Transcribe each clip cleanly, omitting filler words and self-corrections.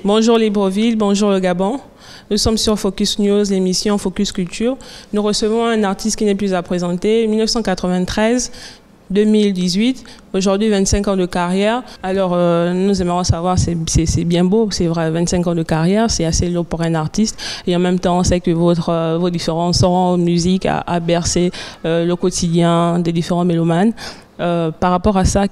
Bonjour Libreville, bonjour le Gabon. Nous sommes sur Focus News, l'émission Focus Culture. Nous recevons un artiste qui n'est plus à présenter, 1993, 2018, aujourd'hui 25 ans de carrière. Alors nous aimerions savoir, c'est bien beau, c'est vrai, 25 ans de carrière, c'est assez lourd pour un artiste. Et en même temps, on sait que vos différents sons, musique a bercé le quotidien des différents mélomanes. Par rapport à ça,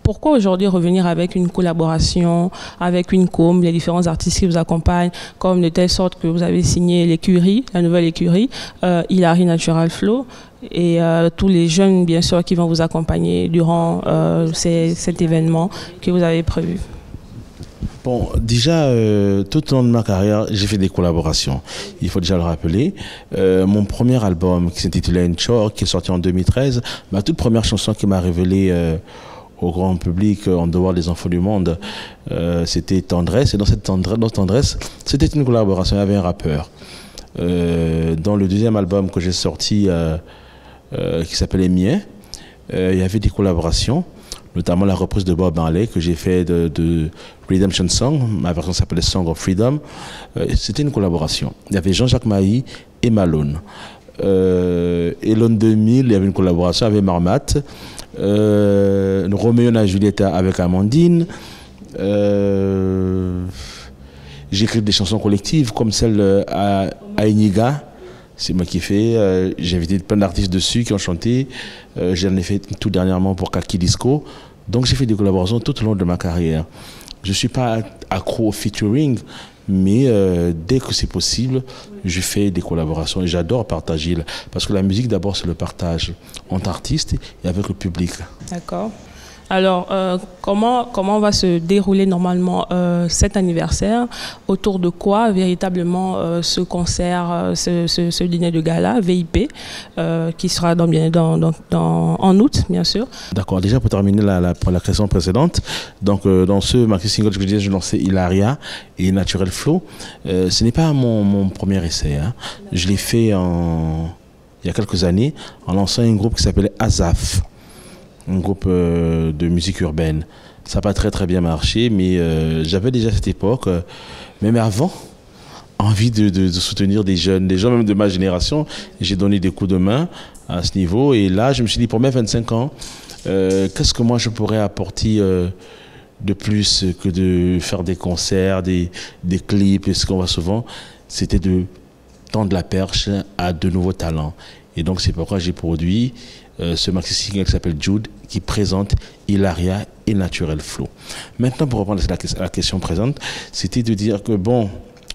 pourquoi aujourd'hui revenir avec une collaboration, avec une com, les différents artistes qui vous accompagnent, comme de telle sorte que vous avez signé l'écurie, la nouvelle écurie, Hilary Natural Flow, et tous les jeunes, bien sûr, qui vont vous accompagner durant cet événement que vous avez prévu? Bon, déjà, tout au long de ma carrière, j'ai fait des collaborations. Il faut déjà le rappeler. Mon premier album, qui s'intitulait Enchor, qui est sorti en 2013, ma toute première chanson qui m'a révélé au grand public, en dehors des enfants du monde, c'était Tendresse. Et dans cette Tendresse, c'était une collaboration avec un rappeur. Dans le deuxième album que j'ai sorti, qui s'appelait Mien, il y avait des collaborations, notamment la reprise de Bob Marley que j'ai fait de Redemption Song. Ma version s'appelait Song of Freedom. C'était une collaboration. Il y avait Jean-Jacques Mailly et Malone. Et l'an 2000, il y avait une collaboration avec Marmat. Roméo et Julieta avec Amandine. J'écris des chansons collectives comme celle à Iniga. C'est moi qui fais. J'ai invité plein d'artistes dessus qui ont chanté. J'en ai fait tout dernièrement pour Kaki Disco. Donc j'ai fait des collaborations tout au long de ma carrière. Je ne suis pas accro au featuring, mais dès que c'est possible, je fais des collaborations et j'adore partager. Parce que la musique, d'abord, c'est le partage entre artistes et avec le public. D'accord. Alors, comment va se dérouler normalement cet anniversaire? Autour de quoi véritablement ce concert, ce dîner de gala VIP qui sera en août, bien sûr? D'accord. Déjà pour terminer pour la question précédente, donc dans ce maxi single que je disais, je lançais Hilaria et Natural Flow. Ce n'est pas mon premier essai. Hein. Je l'ai fait il y a quelques années en lançant un groupe qui s'appelait Azaf. Un groupe de musique urbaine. Ça n'a pas très bien marché, mais j'avais déjà à cette époque, même avant, envie de soutenir des jeunes, des gens même de ma génération. J'ai donné des coups de main à ce niveau. Et là, je me suis dit, pour mes 25 ans, qu'est-ce que moi je pourrais apporter de plus que de faire des concerts, des clips, et ce qu'on voit souvent, c'était de tendre la perche à de nouveaux talents. Et donc c'est pourquoi j'ai produit ce maxi single qui s'appelle Jude, qui présente Hilaria et Natural Flow. Maintenant, pour reprendre à la question présente, c'était de dire que bon,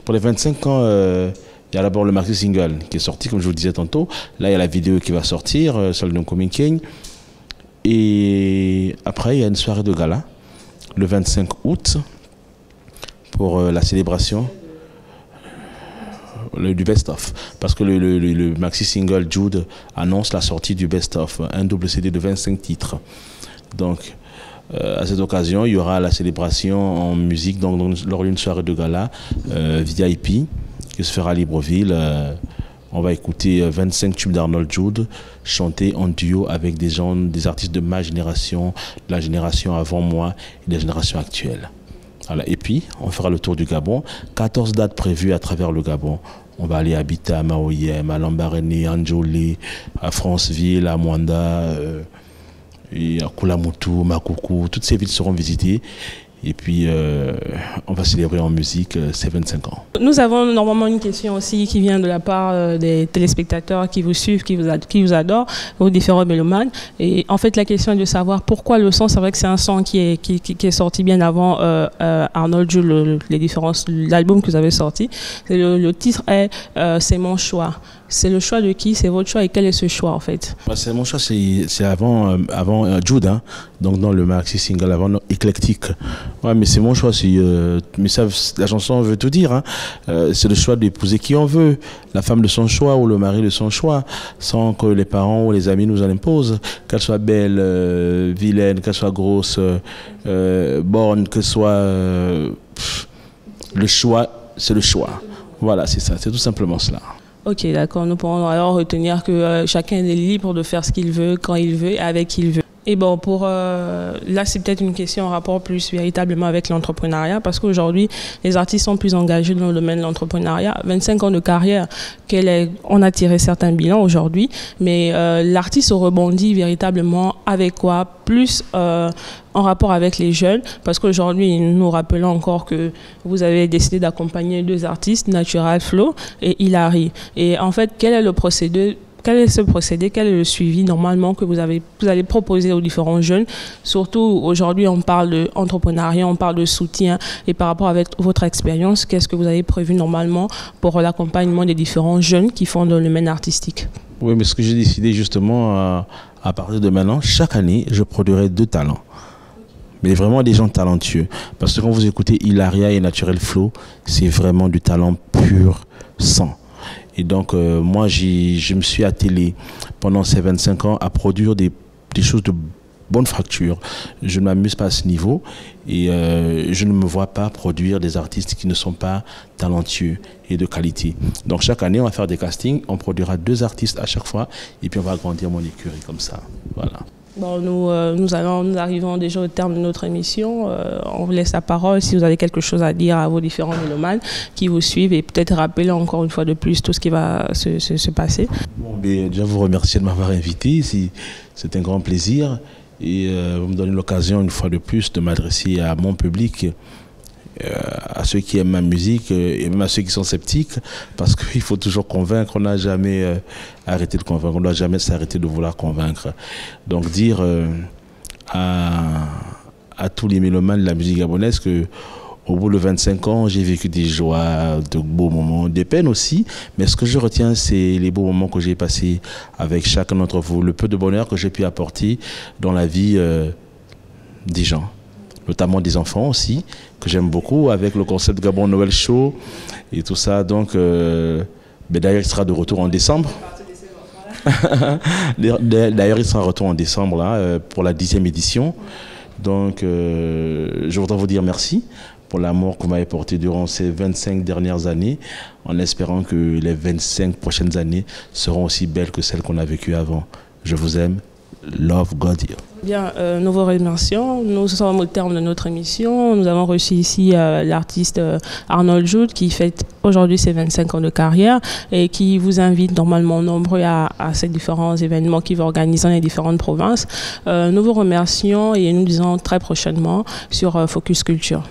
pour les 25 ans, il y a d'abord le maxi single qui est sorti, comme je vous le disais tantôt. Là, il y a la vidéo qui va sortir, celle de Coming King. Et après, il y a une soirée de gala, le 25 août, pour la célébration du best-of, parce que le maxi single Jude annonce la sortie du best-of, un double CD de 25 titres. Donc à cette occasion, il y aura la célébration en musique, donc lors d'une soirée de gala VIP qui se fera à Libreville. On va écouter 25 tubes d'Arnold Jude chantés en duo avec des artistes de ma génération, de la génération avant moi et de la génération actuelle. Voilà. Et puis, on fera le tour du Gabon. 14 dates prévues à travers le Gabon. On va aller habiter à Maoyem, à Lambaréné, à Ndjolé, à Franceville, à Mwanda, et à Koulamoutou, Makoukou. Toutes ces villes seront visitées. Et puis, on va célébrer en musique ces 25 ans. Nous avons normalement une question aussi qui vient de la part des téléspectateurs qui vous suivent, qui vous adorent, aux différents mélomanes. Et en fait, la question est de savoir pourquoi le son. C'est vrai que c'est un son qui est sorti bien avant Arnold Jules, l'album que vous avez sorti. Le titre est C'est mon choix. C'est le choix de qui? C'est votre choix, et quel est ce choix en fait? C'est mon choix, c'est avant Jude, hein. Donc dans le maxi single avant Éclectique. Ouais, mais c'est mon choix, mais ça, la chanson veut tout dire, hein. C'est le choix d'épouser qui on veut, la femme de son choix ou le mari de son choix, sans que les parents ou les amis nous en imposent, qu'elle soit belle, vilaine, qu'elle soit grosse, borne, que soit le choix, c'est le choix. Voilà, c'est ça, c'est tout simplement cela. Ok, d'accord. Nous pourrons alors retenir que chacun est libre de faire ce qu'il veut, quand il veut et avec qui il veut. Et bon, là, c'est peut-être une question en rapport plus véritablement avec l'entrepreneuriat, parce qu'aujourd'hui, les artistes sont plus engagés dans le domaine de l'entrepreneuriat. 25 ans de carrière, on a tiré certains bilans aujourd'hui, mais l'artiste rebondit véritablement avec quoi? Plus en rapport avec les jeunes, parce qu'aujourd'hui, nous rappelons encore que vous avez décidé d'accompagner 2 artistes, Natural Flow et Hilary. Et en fait, quel est le procédé? Quel est ce procédé? Quel est le suivi normalement que vous allez proposer aux différents jeunes? Surtout aujourd'hui, on parle d'entrepreneuriat, on parle de soutien. Et par rapport avec votre expérience, qu'est-ce que vous avez prévu normalement pour l'accompagnement des différents jeunes qui font dans le domaine artistique? Oui, mais ce que j'ai décidé justement, à partir de maintenant, chaque année, je produirai 2 talents. Mais vraiment des gens talentueux. Parce que quand vous écoutez Hilaria et Natural Flow, c'est vraiment du talent pur sang. Et donc, moi, je me suis attelé pendant ces 25 ans à produire des choses de bonne facture. Je ne m'amuse pas à ce niveau et je ne me vois pas produire des artistes qui ne sont pas talentueux et de qualité. Donc, chaque année, on va faire des castings. On produira 2 artistes à chaque fois et puis on va agrandir mon écurie comme ça. Voilà. Bon, nous arrivons déjà au terme de notre émission. On vous laisse la parole si vous avez quelque chose à dire à vos différents mélomanes qui vous suivent et peut-être rappeler encore une fois de plus tout ce qui va se passer. Bon, mais déjà vous remercier de m'avoir invité. C'est un grand plaisir et vous me donnez l'occasion une fois de plus de m'adresser à mon public, à ceux qui aiment ma musique et même à ceux qui sont sceptiques, parce qu'il faut toujours convaincre. On n'a jamais arrêté de convaincre, on ne doit jamais s'arrêter de vouloir convaincre. Donc dire à tous les mélomanes de la musique gabonaise que au bout de 25 ans, j'ai vécu des joies, de beaux moments, des peines aussi, mais ce que je retiens, c'est les beaux moments que j'ai passés avec chacun d'entre vous, le peu de bonheur que j'ai pu apporter dans la vie des gens, notamment des enfants aussi, que j'aime beaucoup, avec le concept Gabon Noël Show et tout ça. Donc, d'ailleurs, il sera de retour en décembre. D'ailleurs, il sera de retour en décembre là, pour la 10e édition. Donc, je voudrais vous dire merci pour l'amour que vous m'avez porté durant ces 25 dernières années, en espérant que les 25 prochaines années seront aussi belles que celles qu'on a vécues avant. Je vous aime. Love God. Bien, nous vous remercions. Nous sommes au terme de notre émission. Nous avons reçu ici l'artiste Arnold Jude qui fête aujourd'hui ses 25 ans de carrière et qui vous invite normalement nombreux à ces différents événements qu'il va organiser dans les différentes provinces. Nous vous remercions et nous disons très prochainement sur Focus Culture.